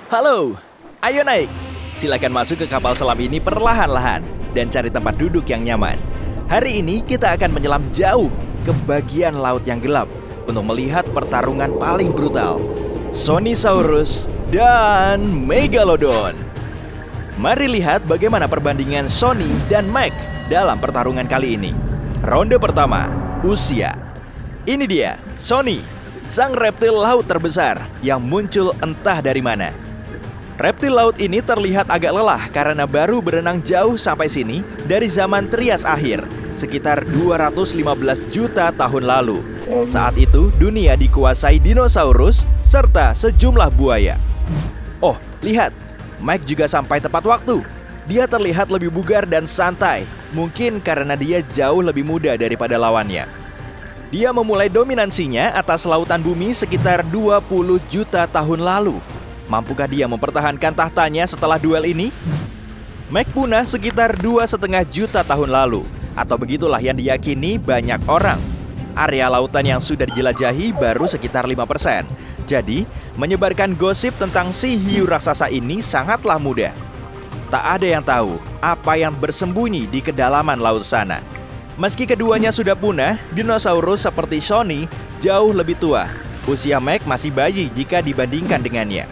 Halo, ayo naik. Silakan masuk ke kapal selam ini perlahan-lahan dan cari tempat duduk yang nyaman. Hari ini kita akan menyelam jauh ke bagian laut yang gelap untuk melihat pertarungan paling brutal, Sonisaurus dan Megalodon. Mari lihat bagaimana perbandingan Sony dan Meg dalam pertarungan kali ini. Ronde pertama, usia. Ini dia, Sony, sang reptil laut terbesar yang muncul entah dari mana. Reptil laut ini terlihat agak lelah karena baru berenang jauh sampai sini dari zaman Trias akhir, sekitar 215 juta tahun lalu. Saat itu, dunia dikuasai dinosaurus serta sejumlah buaya. Oh, lihat, Mike juga sampai tepat waktu. Dia terlihat lebih bugar dan santai, mungkin karena dia jauh lebih muda daripada lawannya. Dia memulai dominansinya atas lautan bumi sekitar 20 juta tahun lalu. Mampukah dia mempertahankan tahtanya setelah duel ini? Meg punah sekitar 2,5 juta tahun lalu, atau begitulah yang diyakini banyak orang. Area lautan yang sudah dijelajahi baru sekitar 5%. Jadi, menyebarkan gosip tentang si hiu raksasa ini sangatlah mudah. Tak ada yang tahu apa yang bersembunyi di kedalaman laut sana. Meski keduanya sudah punah, dinosaurus seperti Sony jauh lebih tua. Usia Meg masih bayi jika dibandingkan dengannya.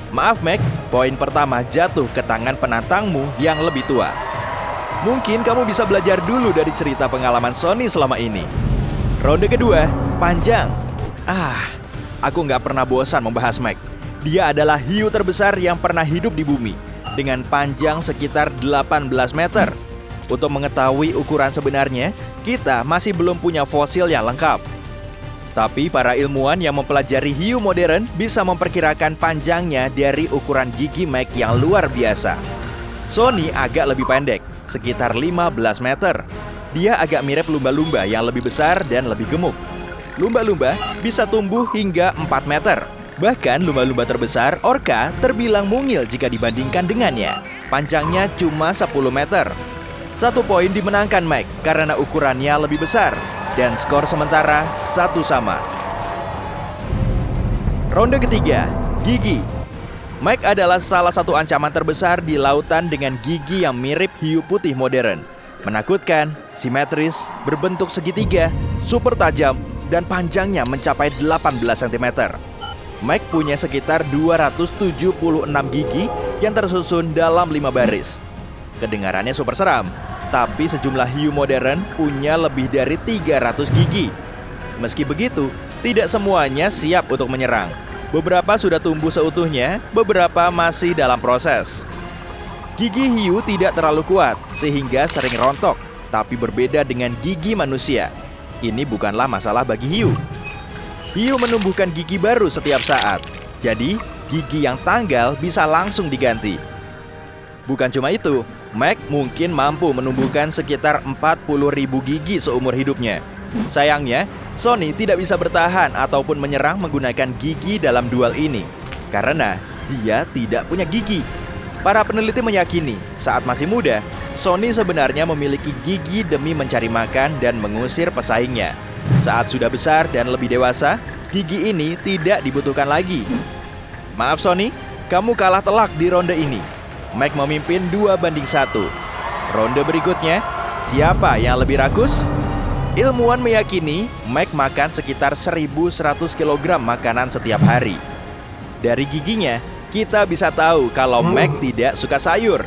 Maaf Meg, poin pertama jatuh ke tangan penantangmu yang lebih tua. Mungkin kamu bisa belajar dulu dari cerita pengalaman Sony selama ini. Ronde kedua, panjang. Aku nggak pernah bosan membahas Meg. Dia adalah hiu terbesar yang pernah hidup di bumi, dengan panjang sekitar 18 meter. Untuk mengetahui ukuran sebenarnya, kita masih belum punya fosil yang lengkap. Tapi para ilmuwan yang mempelajari hiu modern bisa memperkirakan panjangnya dari ukuran gigi Meg yang luar biasa. Sony agak lebih pendek, sekitar 15 meter. Dia agak mirip lumba-lumba yang lebih besar dan lebih gemuk. Lumba-lumba bisa tumbuh hingga 4 meter. Bahkan lumba-lumba terbesar, orca, terbilang mungil jika dibandingkan dengannya. Panjangnya cuma 10 meter. 1 poin dimenangkan Meg karena ukurannya lebih besar. Dan skor sementara 1-1. Ronde ketiga, gigi. Meg adalah salah satu ancaman terbesar di lautan dengan gigi yang mirip hiu putih modern. Menakutkan, simetris, berbentuk segitiga, super tajam, dan panjangnya mencapai 18 cm. Meg punya sekitar 276 gigi yang tersusun dalam 5 baris. Kedengarannya super seram. Tapi sejumlah hiu modern punya lebih dari 300 gigi. Meski begitu, tidak semuanya siap untuk menyerang. Beberapa sudah tumbuh seutuhnya, beberapa masih dalam proses. Gigi hiu tidak terlalu kuat, sehingga sering rontok. Tapi berbeda dengan gigi manusia. Ini bukanlah masalah bagi hiu. Hiu menumbuhkan gigi baru setiap saat. Jadi, gigi yang tanggal bisa langsung diganti. Bukan cuma itu, Meg mungkin mampu menumbuhkan sekitar 40.000 gigi seumur hidupnya. Sayangnya, Sony tidak bisa bertahan ataupun menyerang menggunakan gigi dalam duel ini karena dia tidak punya gigi. Para peneliti meyakini saat masih muda, Sony sebenarnya memiliki gigi demi mencari makan dan mengusir pesaingnya. Saat sudah besar dan lebih dewasa, gigi ini tidak dibutuhkan lagi. Maaf Sony, kamu kalah telak di ronde ini. Meg memimpin 2-1. Ronde berikutnya, siapa yang lebih rakus? Ilmuwan meyakini Meg makan sekitar 1.100 kg makanan setiap hari. Dari giginya, kita bisa tahu kalau Meg tidak suka sayur.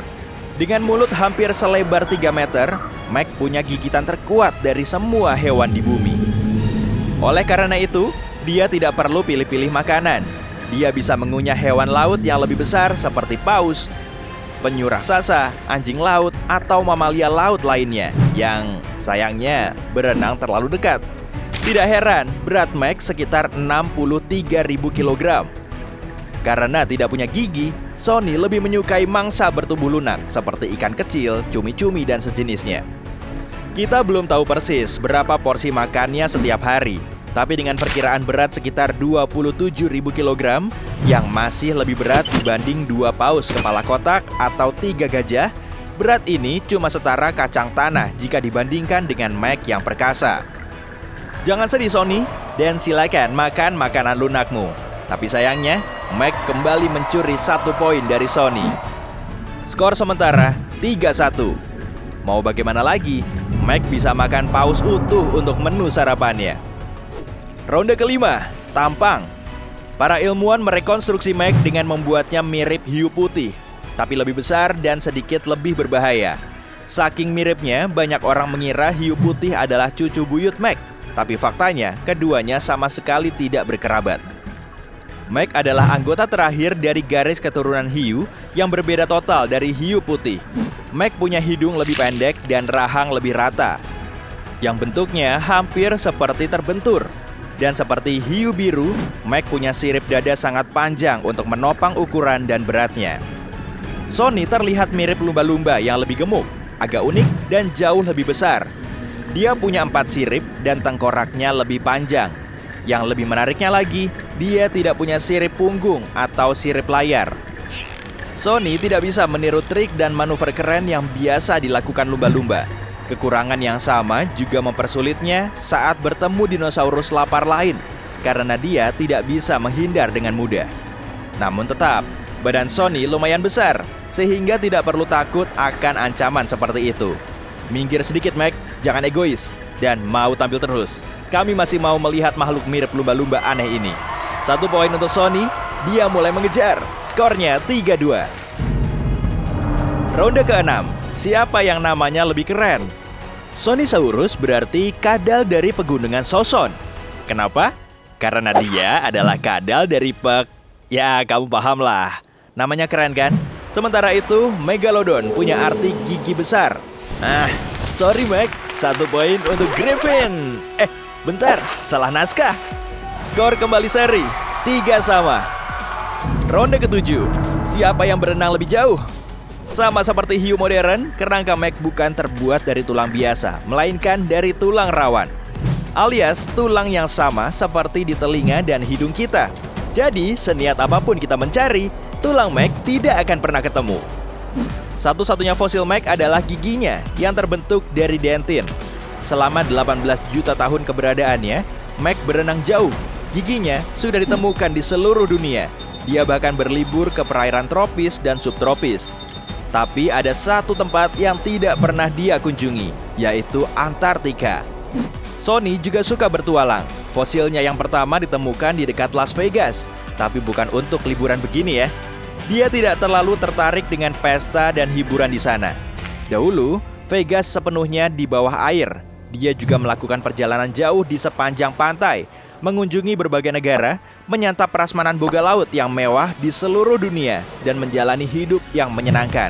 Dengan mulut hampir selebar 3 meter, Meg punya gigitan terkuat dari semua hewan di bumi. Oleh karena itu, dia tidak perlu pilih-pilih makanan. Dia bisa mengunyah hewan laut yang lebih besar seperti paus, penyu raksasa, anjing laut, atau mamalia laut lainnya yang sayangnya berenang terlalu dekat. Tidak heran berat Meg sekitar 63.000 kg. Karena tidak punya gigi, Sony lebih menyukai mangsa bertubuh lunak seperti ikan kecil, cumi-cumi, dan sejenisnya. Kita belum tahu persis berapa porsi makannya setiap hari, tapi dengan perkiraan berat sekitar 27.000 kg yang masih lebih berat dibanding 2 paus kepala kotak atau 3 gajah, berat ini cuma setara kacang tanah jika dibandingkan dengan Meg yang perkasa. Jangan sedih Sony, dan silakan makan makanan lunakmu. Tapi sayangnya, Mac kembali mencuri 1 poin dari Sonny. Skor sementara 3-1. Mau bagaimana lagi? Mac bisa makan paus utuh untuk menu sarapannya. Ronde kelima, tampang. Para ilmuwan merekonstruksi Mac dengan membuatnya mirip hiu putih, tapi lebih besar dan sedikit lebih berbahaya. Saking miripnya, banyak orang mengira hiu putih adalah cucu buyut Mac, tapi faktanya keduanya sama sekali tidak berkerabat. Mac adalah anggota terakhir dari garis keturunan hiu yang berbeda total dari hiu putih. Mac punya hidung lebih pendek dan rahang lebih rata, yang bentuknya hampir seperti terbentur. Dan seperti hiu biru, Mac punya sirip dada sangat panjang untuk menopang ukuran dan beratnya. Sonny terlihat mirip lumba-lumba yang lebih gemuk, agak unik dan jauh lebih besar. Dia punya 4 sirip dan tengkoraknya lebih panjang. Yang lebih menariknya lagi, dia tidak punya sirip punggung atau sirip layar. Sonny tidak bisa meniru trik dan manuver keren yang biasa dilakukan lumba-lumba. Kekurangan yang sama juga mempersulitnya saat bertemu dinosaurus lapar lain, karena dia tidak bisa menghindar dengan mudah. Namun tetap, badan Sonny lumayan besar, sehingga tidak perlu takut akan ancaman seperti itu. Minggir sedikit Mac, jangan egois, dan mau tampil terus. Kami masih mau melihat makhluk mirip lumba-lumba aneh ini. 1 poin untuk Sonny, dia mulai mengejar. Skornya 3-2. Ronde ke-6, siapa yang namanya lebih keren? Sonnysaurus berarti kadal dari pegunungan Soson. Kenapa? Karena dia adalah kadal dari Ya, kamu paham lah. Namanya keren kan? Sementara itu, Megalodon punya arti gigi besar. Sorry Mac, 1 poin untuk Griffin. Bentar, salah naskah. Skor kembali seri, 3-3. Ronde ke-7, siapa yang berenang lebih jauh? Sama seperti hiu modern, kerangka Mac bukan terbuat dari tulang biasa, melainkan dari tulang rawan. Alias tulang yang sama seperti di telinga dan hidung kita. Jadi, seniat apapun kita mencari, tulang Mac tidak akan pernah ketemu. Satu-satunya fosil Mac adalah giginya yang terbentuk dari dentin. Selama 18 juta tahun keberadaannya, Mac berenang jauh. Giginya sudah ditemukan di seluruh dunia. Dia bahkan berlibur ke perairan tropis dan subtropis. Tapi ada satu tempat yang tidak pernah dia kunjungi, yaitu Antartika. Sonny juga suka bertualang. Fosilnya yang pertama ditemukan di dekat Las Vegas, tapi bukan untuk liburan begini ya. Dia tidak terlalu tertarik dengan pesta dan hiburan di sana. Dahulu, Vegas sepenuhnya di bawah air. Dia juga melakukan perjalanan jauh di sepanjang pantai, mengunjungi berbagai negara, menyantap prasmanan boga laut yang mewah di seluruh dunia, dan menjalani hidup yang menyenangkan.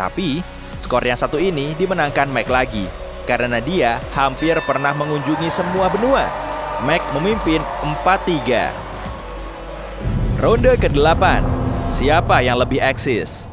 Tapi, skor yang satu ini dimenangkan Mac lagi, karena dia hampir pernah mengunjungi semua benua. Mac memimpin 4-3. Ronde ke-8, siapa yang lebih eksis?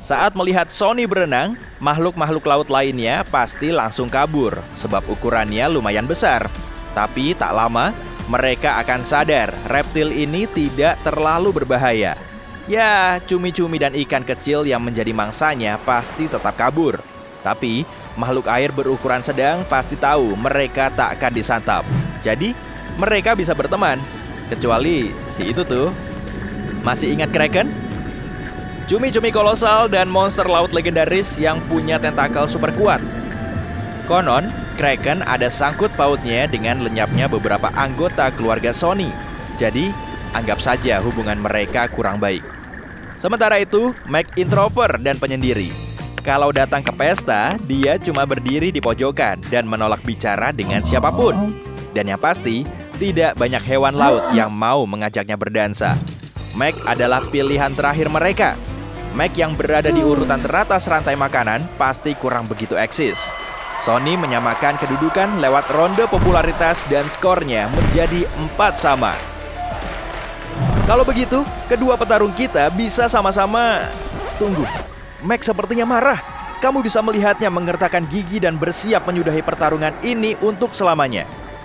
Saat melihat Sonny berenang, makhluk-makhluk laut lainnya pasti langsung kabur, sebab ukurannya lumayan besar. Tapi tak lama, mereka akan sadar reptil ini tidak terlalu berbahaya. Ya, cumi-cumi dan ikan kecil yang menjadi mangsanya pasti tetap kabur. Tapi, makhluk air berukuran sedang pasti tahu mereka tak akan disantap. Jadi, mereka bisa berteman. Kecuali si itu tuh. Masih ingat Kraken? Cumi-cumi kolosal dan monster laut legendaris yang punya tentakel super kuat. Konon, Kraken ada sangkut pautnya dengan lenyapnya beberapa anggota keluarga Sonny. Jadi, anggap saja hubungan mereka kurang baik. Sementara itu, Mac introvert dan penyendiri. Kalau datang ke pesta, dia cuma berdiri di pojokan dan menolak bicara dengan siapapun. Dan yang pasti, tidak banyak hewan laut yang mau mengajaknya berdansa. Mac adalah pilihan terakhir mereka. Mac yang berada di urutan teratas rantai makanan pasti kurang begitu eksis. Sonny menyamakan kedudukan lewat ronde popularitas dan skornya menjadi 4-4. Kalau begitu, kedua petarung kita bisa sama-sama... Tunggu, Mac sepertinya marah. Kamu bisa melihatnya mengertakkan gigi dan bersiap menyudahi pertarungan ini untuk selamanya.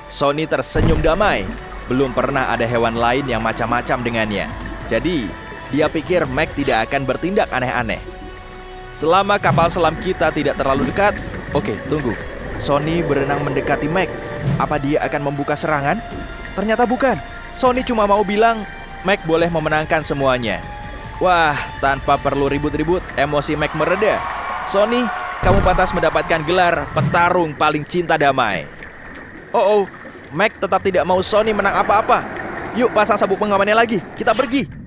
Sonny tersenyum damai. Belum pernah ada hewan lain yang macam-macam dengannya. Jadi, dia pikir Mac tidak akan bertindak aneh-aneh. Selama kapal selam kita tidak terlalu dekat... Oke, tunggu. Sonny berenang mendekati Mac. Apa dia akan membuka serangan? Ternyata bukan. Sonny cuma mau bilang, Mac boleh memenangkan semuanya. Wah, tanpa perlu ribut-ribut, emosi Mac mereda. Sonny, kamu pantas mendapatkan gelar petarung paling cinta damai. Oh, Mac tetap tidak mau Sonny menang apa-apa. Yuk pasang sabuk pengamannya lagi, kita pergi.